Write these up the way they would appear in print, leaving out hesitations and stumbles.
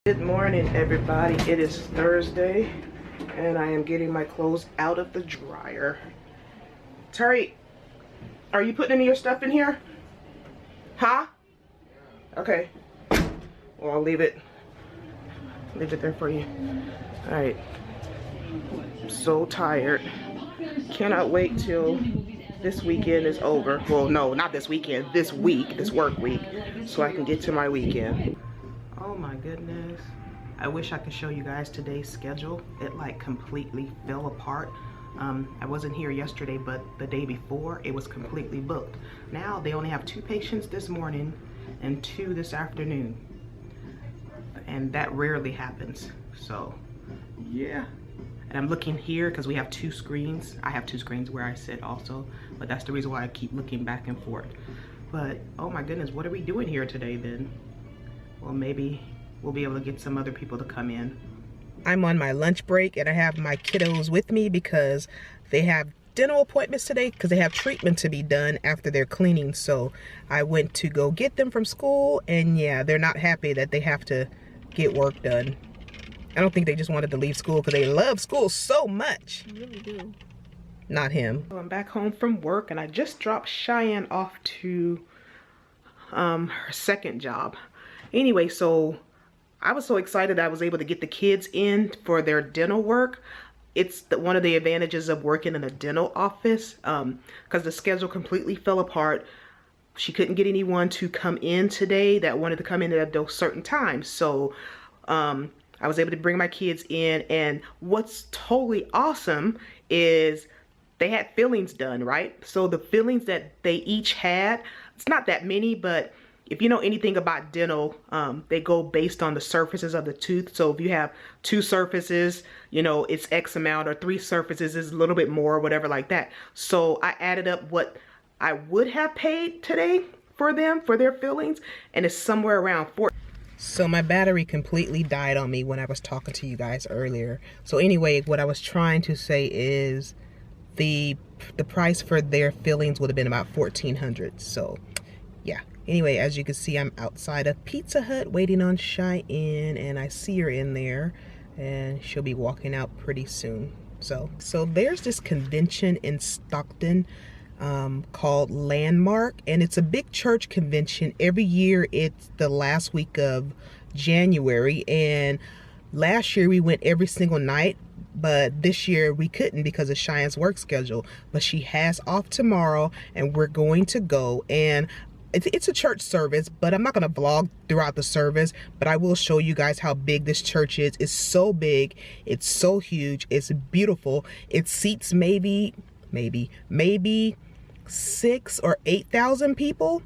Good morning, everybody. It is Thursday and I am getting my clothes out of the dryer. Terry, are you putting any of your stuff in here? Huh? Okay. Well, I'll leave it there for you. All right. I'm so tired. Cannot wait till this weekend is over. Well, no, not this weekend. This week, this work week, so I can get to my weekend. Oh my goodness. I wish I could show you guys today's schedule. It like completely fell apart. I wasn't here yesterday, but the day before it was completely booked. Now they only have 2 patients this morning and 2 this afternoon. And that rarely happens. So yeah. And I'm looking here because we have 2 screens. I have 2 screens where I sit also, but that's the reason why I keep looking back and forth. But oh my goodness, what are we doing here today then? Well, maybe we'll be able to get some other people to come in. I'm on my lunch break and I have my kiddos with me because they have dental appointments today because they have treatment to be done after their cleaning. So I went to go get them from school, and yeah, they're not happy that they have to get work done. I don't think they just wanted to leave school because they love school so much. You really do. Not him. So I'm back home from work and I just dropped Cheyenne off to her second job. Anyway, so I was so excited I was able to get the kids in for their dental work. It's one of the advantages of working in a dental office because the schedule completely fell apart. She couldn't get anyone to come in today that wanted to come in at a certain time. So I was able to bring my kids in, and what's totally awesome is they had fillings done, right? So the fillings that they each had, it's not that many, but if you know anything about dental, they go based on the surfaces of the tooth. So if you have 2 surfaces, you know, it's X amount, or 3 surfaces is a little bit more, or whatever like that. So I added up what I would have paid today for them, for their fillings, and it's somewhere around $4. So my battery completely died on me when I was talking to you guys earlier. So anyway, what I was trying to say is the price for their fillings would have been about $1,400. So yeah. Anyway, as you can see, I'm outside of Pizza Hut waiting on Cheyenne, and I see her in there, and she'll be walking out pretty soon. So there's this convention in Stockton called Landmark, and it's a big church convention. Every year it's the last week of January, and last year we went every single night, but this year we couldn't because of Cheyenne's work schedule. But she has off tomorrow and we're going to go, and it's a church service, but I'm not going to vlog throughout the service, but I will show you guys how big this church is. It's so big, it's so huge, it's beautiful. It seats maybe 6,000 or 8,000 people.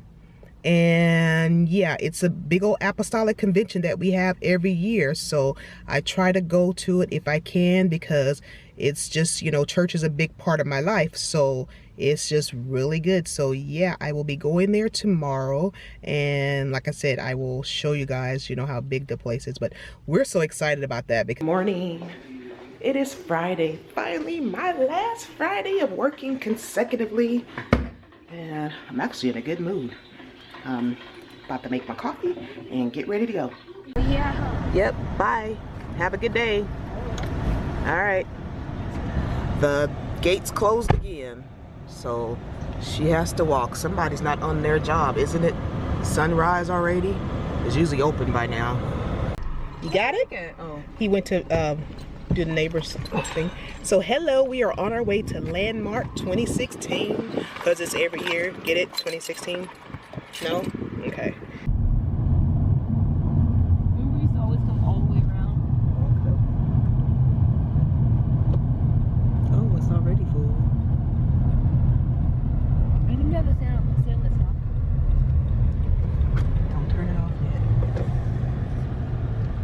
And yeah, it's a big old apostolic convention that we have every year. So I try to go to it if I can, because it's just, you know, church is a big part of my life. So it's just really good. So yeah, I will be going there tomorrow. And like I said, I will show you guys, you know, how big the place is. But we're so excited about that. Because morning. It is Friday. Finally, my last Friday of working consecutively. And I'm actually in a good mood. About to make my coffee and get ready to go. Yeah. Yep, bye. Have a good day. All right. The gates closed again, so she has to walk. Somebody's not on their job, isn't it? Sunrise already? It's usually open by now. You got it? Oh. He went to do the neighbors thing. So hello, we are on our way to Landmark 2016, because it's every year. Get it? 2016? No? Okay. We used to always come all the way around. Oh, it's already full. You didn't have the stainless off. Don't turn it off yet.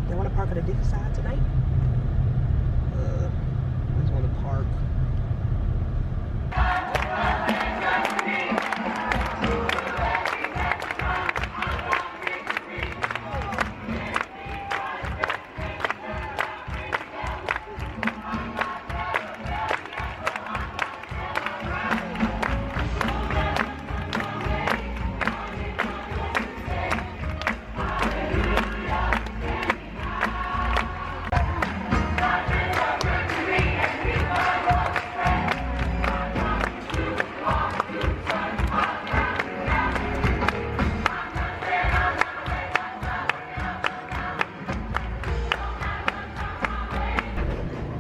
They want to park at a different side tonight? I just want to park.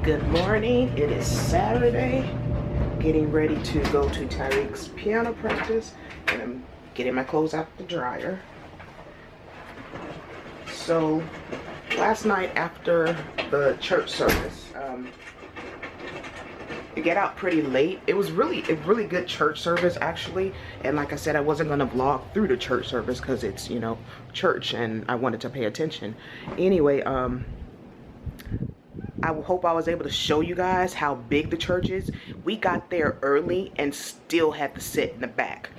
Good morning. It is Saturday. Getting ready to go to Tyreek's piano practice, and I'm getting my clothes out the dryer. So last night after the church service, it got out pretty late. It was really a really good church service actually, and like I said, I wasn't gonna vlog through the church service because it's, you know, church and I wanted to pay attention. Anyway, I hope I was able to show you guys how big the church is. We got there early and still had to sit in the back.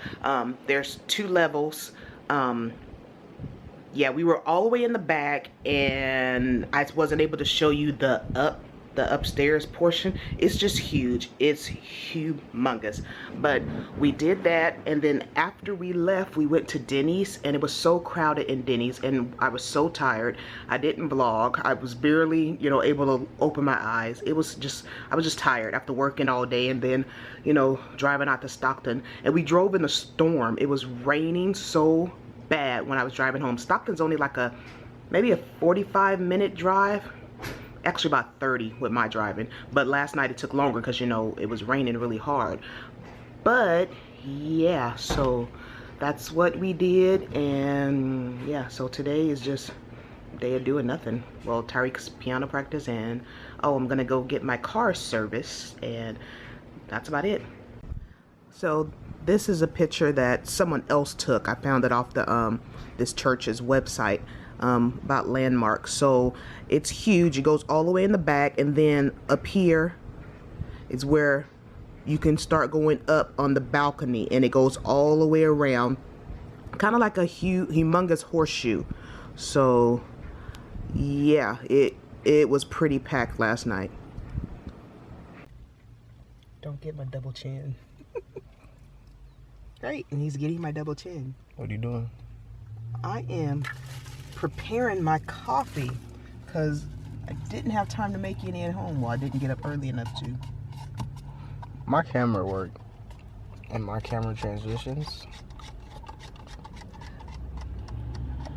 There's 2 levels. Yeah, we were all the way in the back, and I wasn't able to show you the upstairs portion. It's just huge. It's humongous. But we did that, and then after we left, we went to Denny's, and it was so crowded in Denny's, and I was so tired. I didn't vlog. I was barely, you know, able to open my eyes. I was just tired after working all day, and then, you know, driving out to Stockton. And we drove in a storm. It was raining so bad when I was driving home. Stockton's only like maybe a 45-minute drive. Actually about 30 with my driving, but last night it took longer because, you know, it was raining really hard. But yeah, so that's what we did, and yeah, so today is just a day of doing nothing. Well, Tyreek's piano practice, and oh, I'm gonna go get my car serviced, and that's about it. So this is a picture that someone else took. I found it off the this church's website. About landmarks. So it's huge. It goes all the way in the back, and then up here is where you can start going up on the balcony, and it goes all the way around, kind of like a humongous horseshoe. So yeah, it was pretty packed last night. Don't get my double chin. Great, and he's getting my double chin. What are you doing? I am preparing my coffee because I didn't have time to make any at home. Well, I didn't get up early enough to. My camera work and my camera transitions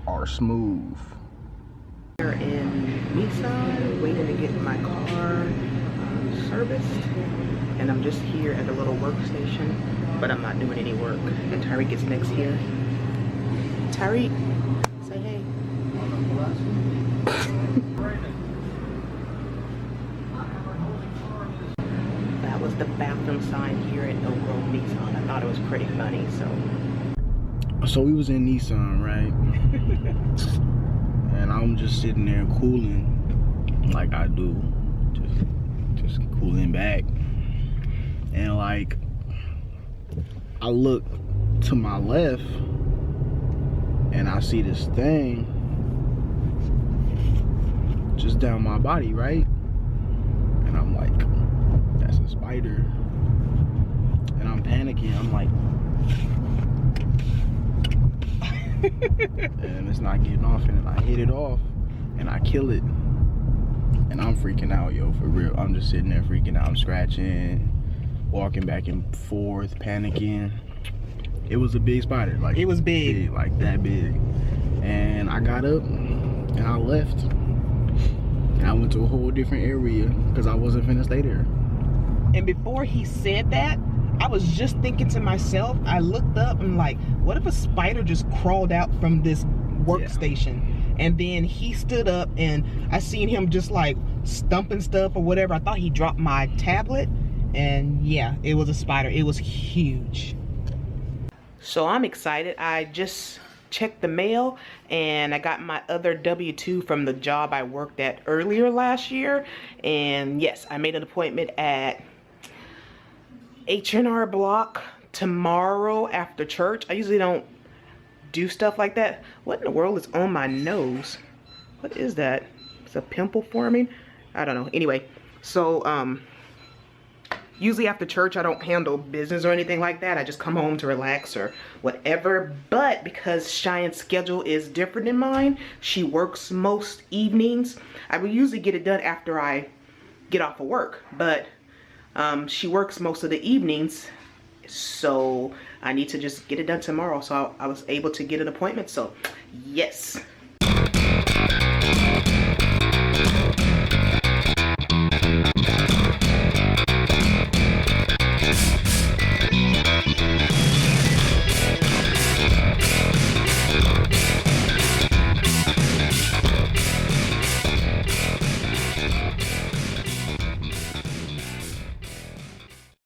are smooth. We're in Nissan, waiting to get my car serviced, and I'm just here at the little workstation, but I'm not doing any work. And Tyreek gets next here. Tyreek, say hey. That was the bathroom sign here at Oak Grove Nissan. I thought it was pretty funny, So we was in Nissan, right? And I'm just sitting there cooling like I do. Just cooling back. And like I look to my left and I see this thing just down my body, right? And I'm like, that's a spider. And I'm panicking. I'm like, and it's not getting off, and then I hit it off and I kill it. And I'm freaking out, yo, for real. I'm just sitting there freaking out. I'm scratching, walking back and forth, panicking. It was a big spider. Like, it was big. Like that big. And I got up and I left. And I went to a whole different area because I wasn't finna stay there. And before he said that, I was just thinking to myself, I looked up and like, what if a spider just crawled out from this workstation? Yeah. And then he stood up and I seen him just like stumping stuff or whatever. I thought he dropped my tablet, and yeah, it was a spider. It was huge. So I'm excited. I just checked the mail and I got my other W-2 from the job I worked at earlier last year. And yes, I made an appointment at H&R Block tomorrow after church. I usually don't do stuff like that. What in the world is on my nose? What is that? It's a pimple forming? I don't know. Anyway, so usually after church I don't handle business or anything like that. I just come home to relax or whatever. But because Cheyenne's schedule is different than mine, she works most evenings. I will usually get it done after I get off of work, but she works most of the evenings, so I need to just get it done tomorrow. So I was able to get an appointment, so yes.